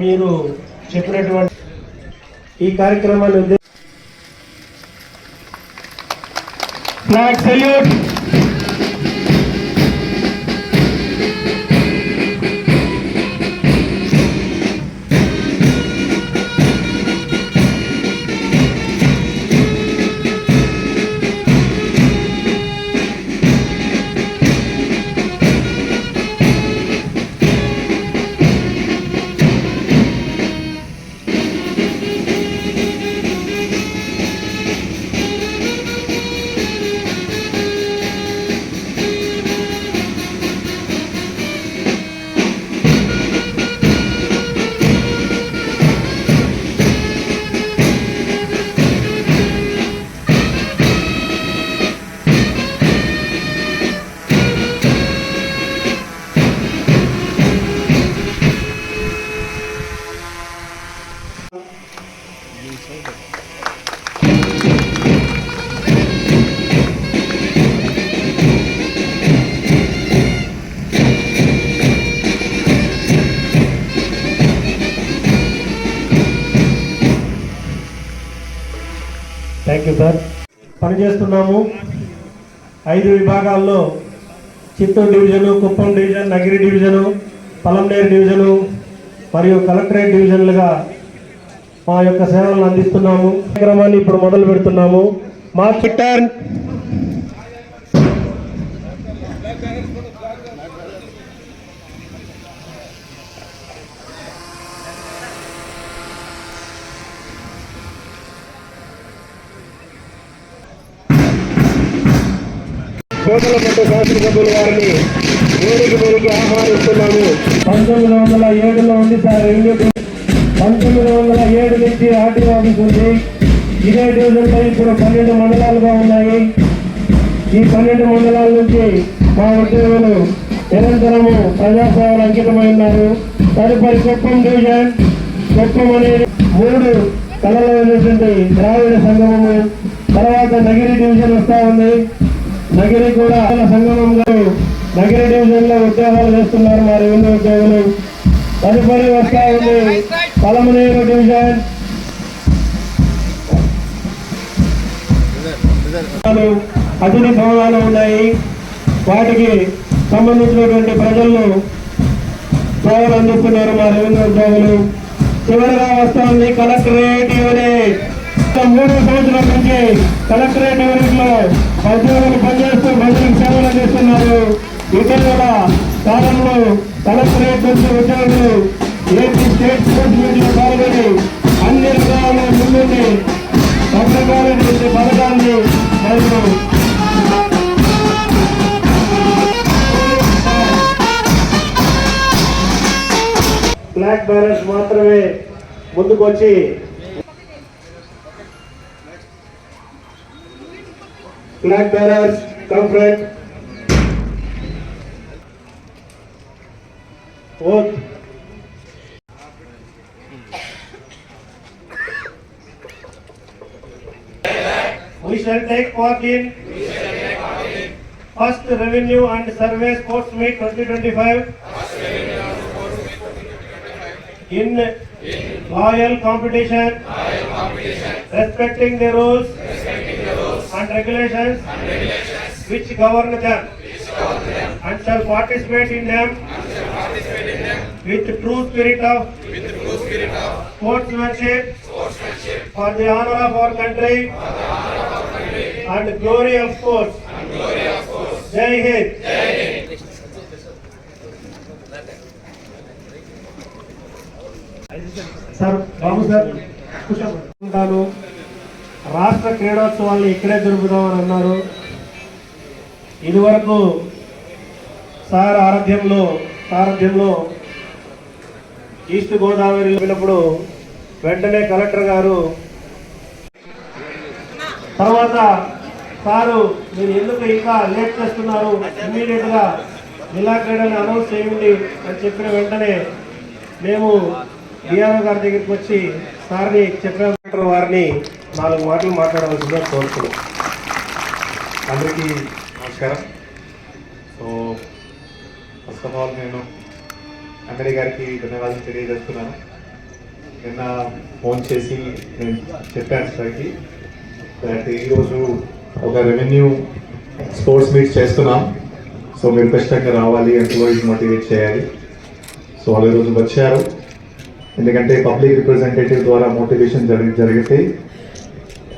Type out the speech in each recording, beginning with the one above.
మీరు చెప్పినటువంటి ఈ కార్యక్రమాన్ని flag salute. Thank you sir. పనిచేస్తున్నాము 5 విభాగాల్లో: Chittoor division, Kuppam division, Nagari division, Palamaner division మరియు కలెక్టరేట్ డివిజన్లుగా మా యొక్క సేవలను అందిస్తున్నాము. కార్యక్రమాన్ని ఇప్పుడు మొదలు పెడుతున్నాము. మా టర్న్. కోటలపట్టు శాసనసభ్యుల వారిని వేదిక ఆహ్వానిస్తున్నాము. 1907లో ఉంది సార్ రెవెన్యూ. 1907 నుంచి ఆర్టీఓ ఆఫీస్ ఉంది. ఇదే డివిజన్లో ఇప్పుడు 12 మండలాలుగా ఉన్నాయి. ఈ 12 మండలాల నుంచి మా ఉద్యోగులు నిరంతరము ప్రజాసేవలు అంకితమై ఉన్నారు. తదుపరి కుప్పం డివిజన్. కుప్పం అనేది 3 కళలో ఉన్నటువంటి ద్రావిడ సంగమము. తర్వాత నగిరి డివిజన్ వస్తూ ఉంది. నగిరి కూడా సంగమంగా నగిరి డివిజన్ లో ఉద్యోగాలు చేస్తున్నారు మా రెవెన్యూ ఉద్యోగులు. తదుపరి వస్తా ఉంది పలమనేరు డివిజన్. అతిథి భవనాలు ఉన్నాయి. వాటికి సంబంధించినటువంటి ప్రజలను సేవలు అందిస్తున్నారు మా రెవెన్యూ ఉద్యోగులు. చివరిగా వస్తా ఉంది కలెక్టరేట్ యూనిట్. 3 సంవత్సరాల నుంచి కలెక్టరేట్ యూనిట్ లో ఉద్యోగులు పనిచేస్తూ ప్రజలకు సేవలు అందిస్తున్నారు. ఇటీవల కాలంలో కలెక్టరేట్ నుంచి ఉద్యోగులు ఏపీ స్టేట్ స్పోర్ట్స్ మీట్ లో పాల్గొని అన్ని రంగాల్లో ముందుండి రకరకాలైనటువంటి పథకాన్ని మరియు బ్లాక్ బ్యాలెన్స్ మాత్రమే ముందుకొచ్చి flag bearers come front. Oath. We shall take part in first Revenue and Survey Sports Meet 2025 in loyal competition, respecting the rules and regulations which govern them, and shall participate in them with true spirit of sportsmanship for the honor of our country and glory of sports. Jai Hind. Sir Babu sir ఉంటాను. రాష్ట్ర క్రీడోత్సవాలను ఇక్కడే జరుపుదామని అన్నారు. ఇదివరకు sir సారథ్యంలో east Godavari వెళ్ళినప్పుడు వెంటనే collector గారు తర్వాత సారు మీరు ఎందుకు ఇంకా లేట్ చేస్తున్నారు, ఇమ్మీడియట్ గా జిల్లా క్రీడని అనౌన్స్ చేయండి అని చెప్పిన వెంటనే మేము డిఆర్ఓ గారి దగ్గరికి వచ్చి సార్ని చెప్పిన వారిని 4 మాటలు మాట్లాడవలసిందిగా కోరుతున్నాం. అందరికీ నమస్కారం. సో ఫస్ట్ ఆఫ్ ఆల్ నేను ఎమ్మెల్యే గారికి ధన్యవాదాలు తెలియజేస్తున్నాను. నిన్న ఫోన్ చేసి నేను చెప్పాను సార్కి దట్ ఈరోజు ఒక రెవెన్యూ స్పోర్ట్స్ మీట్ చేస్తున్నాం. సో మీరు ఖచ్చితంగా రావాలి, ఎంప్లాయీస్ మోటివేట్ చేయాలి. సో వాళ్ళు ఈరోజు వచ్చారు. ఎందుకంటే పబ్లిక్ రిప్రజెంటేటివ్ ద్వారా మోటివేషన్ జరిగితే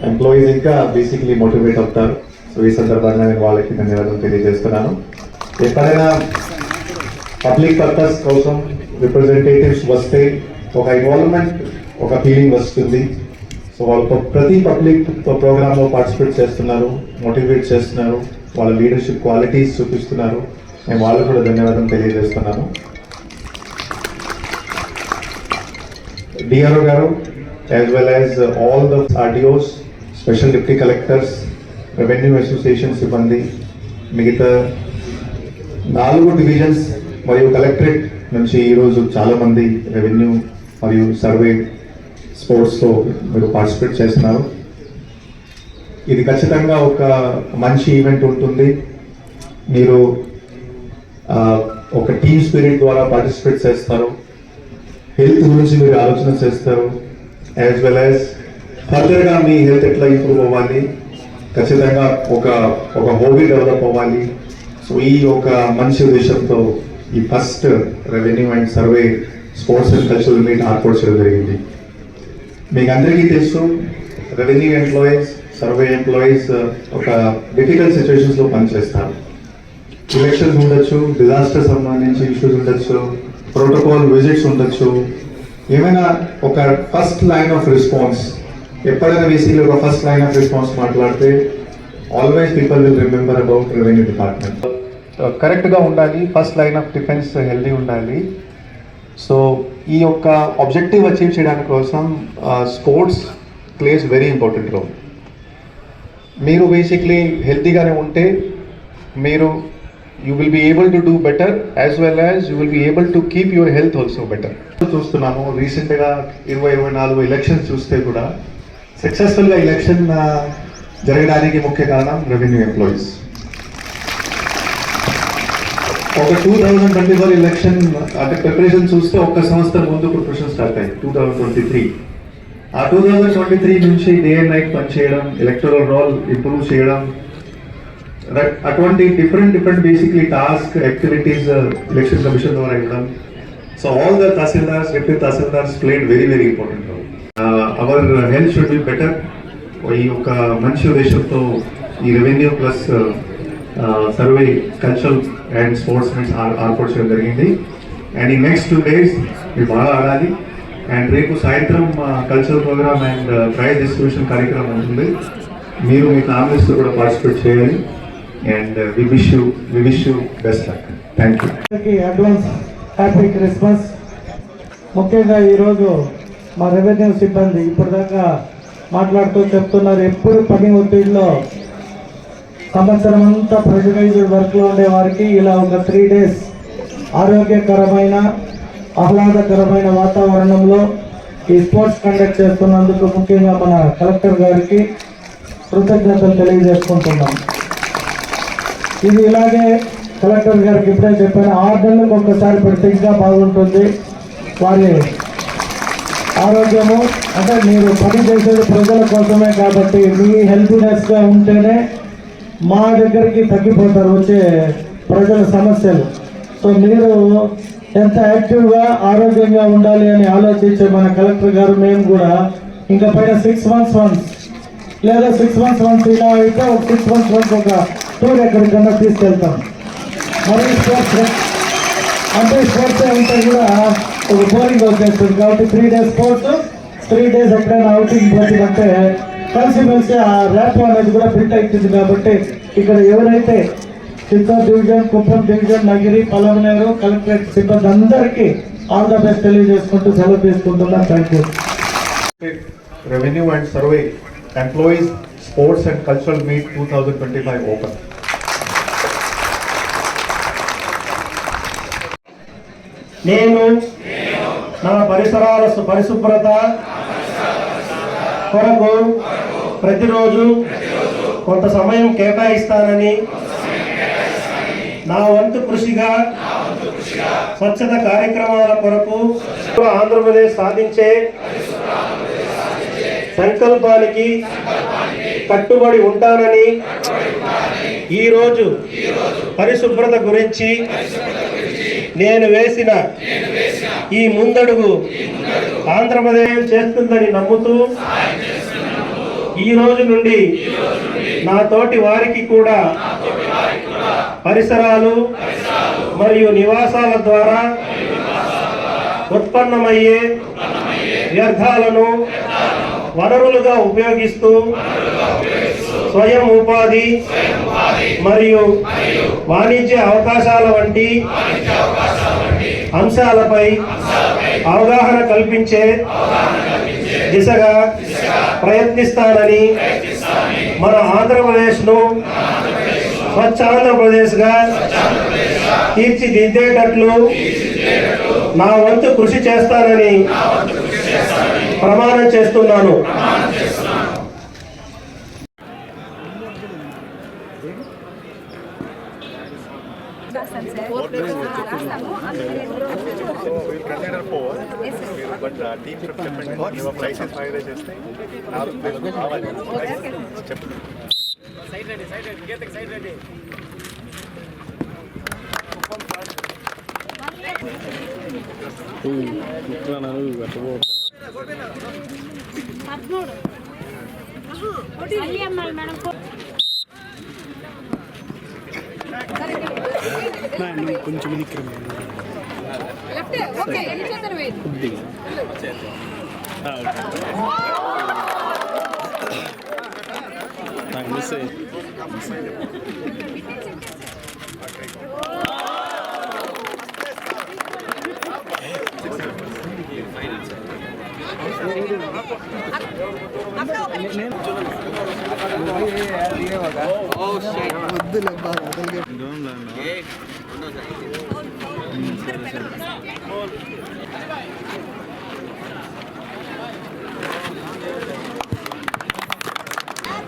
ఎంప్లాయీస్ ఇంకా బేసిక్లీ మోటివేట్ అవుతారు. సో ఈ సందర్భంగా నేను వాళ్ళకి ధన్యవాదాలు తెలియజేస్తున్నాను. ఎక్కడైనా పబ్లిక్ పర్పస్ కోసం రిప్రజెంటేటివ్స్ వస్తే ఒక ఇన్వాల్వ్మెంట్, ఒక ఫీలింగ్ వస్తుంది. సో వాళ్ళు ప్రతి పబ్లిక్ ప్రోగ్రాంలో పార్టిసిపేట్ చేస్తున్నారు, మోటివేట్ చేస్తున్నారు, వాళ్ళ లీడర్షిప్ క్వాలిటీస్ చూపిస్తున్నారు. నేను వాళ్ళకు కూడా ధన్యవాదం తెలియజేస్తున్నాను. డిఆర్ఓ గారు as well as all the RDOs, special deputy collectors, revenue association సిబ్బంది, మిగతా 4 డివిజన్స్ మరియు కలెక్టరేట్ నుంచి ఈరోజు చాలామంది రెవెన్యూ మరియు సర్వే స్పోర్ట్స్లో మీరు పార్టిసిపేట్ చేస్తున్నారు. ఇది ఖచ్చితంగా ఒక మంచి ఈవెంట్ ఉంటుంది. మీరు ఒక టీమ్ స్పిరిట్ ద్వారా పార్టిసిపేట్ చేస్తారు, హెల్త్ గురించి మీరు ఆలోచన చేస్తారు, యాజ్ వెల్ యాజ్ ఫర్దర్గా మీ హెల్త్ ఎట్లా ఇంప్రూవ్ అవ్వాలి, ఖచ్చితంగా ఒక హాబీ డెవలప్ అవ్వాలి. సో ఈ ఒక మంచి ఉద్దేశంతో ఈ first revenue and survey sports and cultural meet ఏర్పాటు చేయడం జరిగింది. మీకు అందరికీ తెలుసు, రెవెన్యూ ఎంప్లాయీస్, సర్వే ఎంప్లాయీస్ ఒక డిఫికల్ట్ సిచ్యువేషన్స్లో పనిచేస్తారు. ఎలక్షన్స్ ఉండొచ్చు, డిజాస్టర్ సంబంధించి ఇష్యూస్ ఉండొచ్చు, ప్రోటోకాల్ విజిట్స్ ఉండొచ్చు, ఏమైనా ఒక ఫస్ట్ లైన్ ఆఫ్ రెస్పాన్స్, ఎప్పుడైనా బేసిక్లీ ఒక ఫస్ట్ లైన్ ఆఫ్ రెస్పాన్స్ మాట్లాడితే always people will remember about revenue department. కరెక్ట్గా ఉండాలి, first line of defence healthy ఉండాలి. సో ఈ యొక్క ఆబ్జెక్టివ్ అచీవ్ చేయడానికి కోసం sports plays very important role. మీరు బేసిక్లీ హెల్తీగానే ఉంటే మీరు you will be able to do better, as well as you will be able to keep your health also better. చూస్తున్నాము రీసెంట్గా 2024 ఎలక్షన్స్ చూస్తే కూడా సక్సెస్ఫుల్గా ఎలక్షన్ జరగడానికి ముఖ్య కారణం రెవెన్యూ ఎంప్లాయీస్. ఒక 2024 ఎలక్షన్ అంటే ప్రిపరేషన్ చూస్తే ఒక్క సంవత్సరం ముందు ప్రిపరేషన్ స్టార్ట్ అయ్యింది 2023. ఆ 2023 నుంచి డే అండ్ నైట్ పనిచేయడం, ఎలక్టరల్ రోల్ ఇంప్రూవ్ చేయడం, అటువంటి different basically task activities election commission ద్వారా ఇవ్వడం. So all the tahsildars, deputy tahsildars played very important role. Our health should be better. ఈ ఒక మంచి ఉద్దేశంతో ఈ revenue plus survey cultural and sports meets ఏర్పాటు చేయడం జరిగింది. అండ్ ఈ నెక్స్ట్ 2 days మీరు బాగా ఆడాలి. అండ్ రేపు సాయంత్రం cultural programme and prize distribution కార్యక్రమం ఉంటుంది. మీరు మీ ఫ్యామిలీస్తో కూడా పార్టిసిపేట్ చేయాలి. And we wish you best luck. Thank you. Advance happy Christmas. ముఖ్యంగా ఈరోజు మా రెవెన్యూ సిబ్బంది ఇప్పటిదాకా మాట్లాడుతూ చెప్తున్నారు, ఎప్పుడు పని ఒత్తిడిలో సంవత్సరం అంతా ప్రెషరైజ్డ్ వర్క్లో ఉండే వారికి ఇలా ఒక 3 days ఆరోగ్యకరమైన ఆహ్లాదకరమైన వాతావరణంలో ఈ స్పోర్ట్స్ కండక్ట్ చేస్తున్నందుకు ముఖ్యంగా మన కలెక్టర్ గారికి కృతజ్ఞతలు తెలియజేసుకుంటున్నాం. ఇది ఇలాగే కలెక్టర్ గారికి ఇప్పుడే చెప్పాను, 6 నెలలకు ఒక్కసారి పెడితే ఇంకా బాగుంటుంది. వారి ఆరోగ్యము అంటే మీరు పని చేసేది ప్రజల కోసమే కాబట్టి మీ హెల్తీనెస్గా ఉంటేనే మా దగ్గరికి తగ్గిపోతారు వచ్చే ప్రజల సమస్యలు. సో మీరు ఎంత యాక్టివ్గా ఆరోగ్యంగా ఉండాలి అని ఆలోచించే మన కలెక్టర్ గారు, మేము కూడా ఇంకా పైన 6 months once లేదా 6 months once ఇలా అయితే ఒక 6 months once ఒక టూర్ ఎక్కడికన్నా తీసుకెళ్తాం. మరి స్పోర్ట్స్ అంటే స్పోర్ట్స్ ఉంటే కూడా ఒక బోరింగ్ వచ్చేస్తుంది కాబట్టి 3 days స్పోర్ట్స్, 3 days ఎక్కడైనా అవుటింగ్ పోతుందంటే కలిసి ఆ ర్యాప్ అనేది కూడా బిల్ట్ అవుతుంది. కాబట్టి ఇక్కడ ఎవరైతే Chittoor division, Kuppam division, Nagari, Palamaner collectorate సిబ్బంది అందరికీ ఆల్ ద బెస్ట్ తెలియజేసుకుంటూ సెలవు తీసుకుంటున్నాను. Thank you. Revenue and survey employees sports and cultural meet 2025 open. నేను నా పరిసరాల పరిశుభ్రత కొరకు ప్రతిరోజు కొంత సమయం కేటాయిస్తానని, నా వంతు కృషిగా స్వచ్ఛత కార్యక్రమాల కొరకు ఆంధ్రప్రదేశ్ సాధించే సంకల్పానికి కట్టుబడి ఉంటానని ఈరోజు పరిశుభ్రత గురించి నేను వేసిన ఈ ముందడుగు ఆంధ్రప్రదేశ్ చేస్తుందని నమ్ముతూ ఈ రోజు నుండి నా తోటి వారికి కూడా పరిసరాలు మరియు నివాసాల ద్వారా ఉత్పన్నమయ్యే వ్యర్థాలను వనరులుగా ఉపయోగిస్తూ స్వయం ఉపాధి మరియు వాణిజ్య అవకాశాల వంటి అంశాలపై అవగాహన కల్పించే దిశగా ప్రయత్నిస్తానని మన ఆంధ్రప్రదేశ్ను స్వచ్ఛ ఆంధ్రప్రదేశ్గా తీర్చిదిద్దేటట్లు నా వంతు కృషి చేస్తానని ప్రమాణం చేస్తున్నాను. So we'll consider 4, but team should step in. Your prices finalize చేస్తే నాలుగు కావాలి. చెప్పండి. Side ready gate side ready. కుట్రానాలు అటవో. 13 అల్లియమ్మాల్ మేడం. కొంచెం నిక్కిరం లెఫ్ట్ ఓకే ఎన్ని చేస్తారు వెయిట్ కొద్దిగా నాకు miss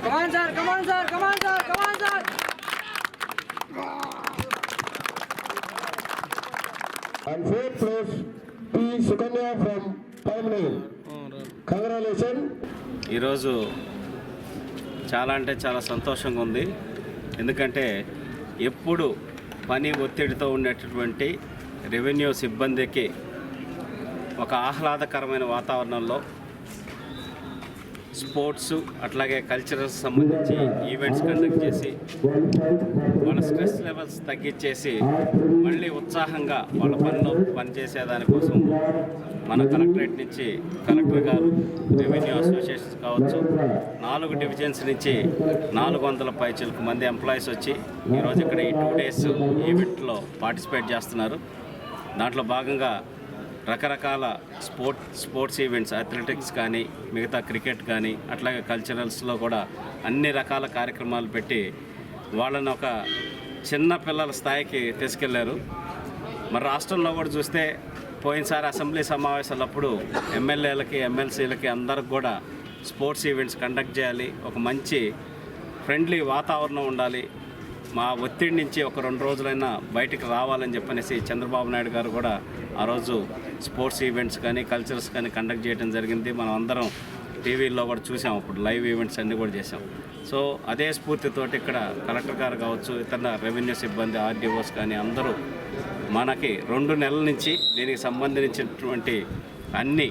Come on, sir. Come on, sir. Come on, sir. Come on, sir. And fourth place, P. Sukanya from Palmani. Congratulations. ఈరోజు చాలా అంటే చాలా సంతోషంగా ఉంది. ఎందుకంటే ఎప్పుడు పని ఒత్తిడితో ఉండేటటువంటి రెవెన్యూ సిబ్బందికి ఒక ఆహ్లాదకరమైన వాతావరణంలో స్పోర్ట్స్ అట్లాగే కల్చరల్స్ సంబంధించి ఈవెంట్స్ కండక్ట్ చేసి వాళ్ళ స్ట్రెస్ లెవెల్స్ తగ్గించేసి మళ్ళీ ఉత్సాహంగా వాళ్ళ పనిలో పనిచేసేదానికోసం మన కలెక్టరేట్ నుంచి కలెక్టర్ గారు, రెవెన్యూ అసోసియేషన్స్ కావచ్చు, 4 డివిజన్స్ నుంచి 400 పైచిలకు మంది ఎంప్లాయీస్ వచ్చి ఈరోజు ఇక్కడ ఈ 2 డేస్ ఈవెంట్లో పార్టిసిపేట్ చేస్తున్నారు. దాంట్లో భాగంగా రకరకాల స్పోర్ట్స్ ఈవెంట్స్, అథ్లెటిక్స్ కానీ, మిగతా క్రికెట్ కానీ, అట్లాగే కల్చరల్స్లో కూడా అన్ని రకాల కార్యక్రమాలు పెట్టి వాళ్ళని ఒక చిన్న పిల్లల స్థాయికి తీసుకెళ్లారు. మరి రాష్ట్రంలో కూడా చూస్తే పోయినసారి అసెంబ్లీ సమావేశాలప్పుడు ఎమ్మెల్యేలకి, ఎమ్మెల్సీలకి అందరికి కూడా స్పోర్ట్స్ ఈవెంట్స్ కండక్ట్ చేయాలి, ఒక మంచి ఫ్రెండ్లీ వాతావరణం ఉండాలి, మా ఒత్తిడి నుంచి ఒక 2 రోజులైనా బయటికి రావాలని చెప్పనేసి చంద్రబాబు నాయుడు గారు కూడా ఆ రోజు స్పోర్ట్స్ ఈవెంట్స్ కానీ కల్చరల్స్ కానీ కండక్ట్ చేయడం జరిగింది. మనం అందరం టీవీల్లో కూడా చూసాం, అప్పుడు లైవ్ ఈవెంట్స్ అన్నీ కూడా చేసాం. సో అదే స్ఫూర్తితోటి ఇక్కడ కలెక్టర్ గారు కావచ్చు, ఇతర రెవెన్యూ సిబ్బంది, ఆర్డీఓస్ కానీ అందరూ మనకి 2 నెలల నుంచి దీనికి సంబంధించినటువంటి అన్ని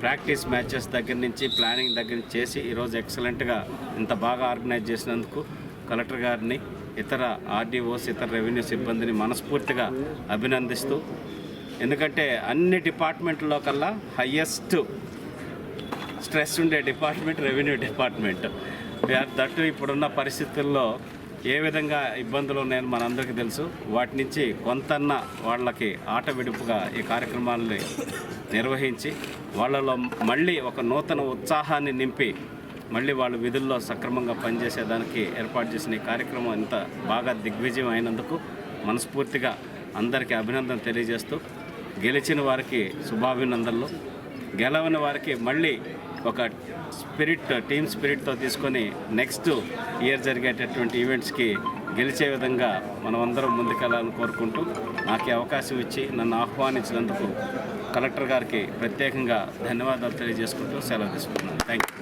ప్రాక్టీస్ మ్యాచెస్ దగ్గర నుంచి ప్లానింగ్ దగ్గర నుంచి చేసి ఈరోజు ఎక్సలెంట్గా ఇంత బాగా ఆర్గనైజ్ చేసినందుకు కలెక్టర్ గారిని, ఇతర ఆర్డీఓస్, ఇతర రెవెన్యూ సిబ్బందిని మనస్ఫూర్తిగా అభినందిస్తూ, ఎందుకంటే అన్ని డిపార్ట్మెంట్లో కల్లా హయ్యెస్ట్ స్ట్రెస్ ఉండే డిపార్ట్మెంట్ రెవెన్యూ డిపార్ట్మెంట్. దట్టు ఇప్పుడున్న పరిస్థితుల్లో ఏ విధంగా ఇబ్బందులు ఉన్నాయని మనందరికీ తెలుసు. వాటి నుంచి కొంతన్న వాళ్ళకి ఆట విడుపుగా ఈ కార్యక్రమాలని నిర్వహించి వాళ్ళలో మళ్ళీ ఒక నూతన ఉత్సాహాన్ని నింపి మళ్ళీ వాళ్ళు విధుల్లో సక్రమంగా పనిచేసేదానికి ఏర్పాటు చేసిన ఈ కార్యక్రమం ఇంత బాగా దిగ్విజయం అయినందుకు మనస్ఫూర్తిగా అందరికీ అభినందన తెలియజేస్తూ, గెలిచిన వారికి శుభాభినందనలు, గెలవని వారికి మళ్ళీ ఒక టీమ్ స్పిరిట్తో తీసుకొని నెక్స్ట్ ఇయర్ జరిగేటటువంటి ఈవెంట్స్కి గెలిచే విధంగా మనం అందరం ముందుకెళ్ళాలని కోరుకుంటూ, నాకు అవకాశం ఇచ్చి నన్ను ఆహ్వానించినందుకు కలెక్టర్ గారికి ప్రత్యేకంగా ధన్యవాదాలు తెలియజేసుకుంటూ సెలవు తీసుకుంటున్నాను. Thank you.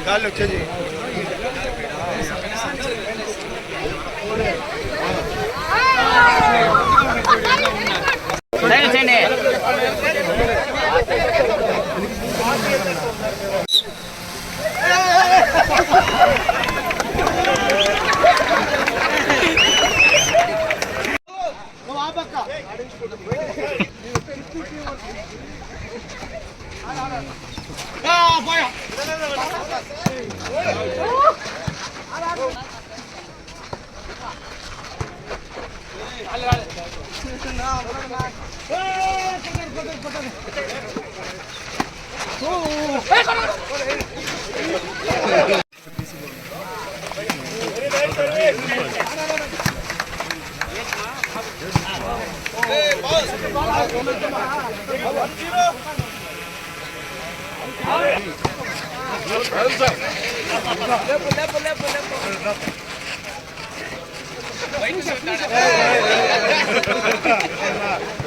గాలి వచ్చేది లేపు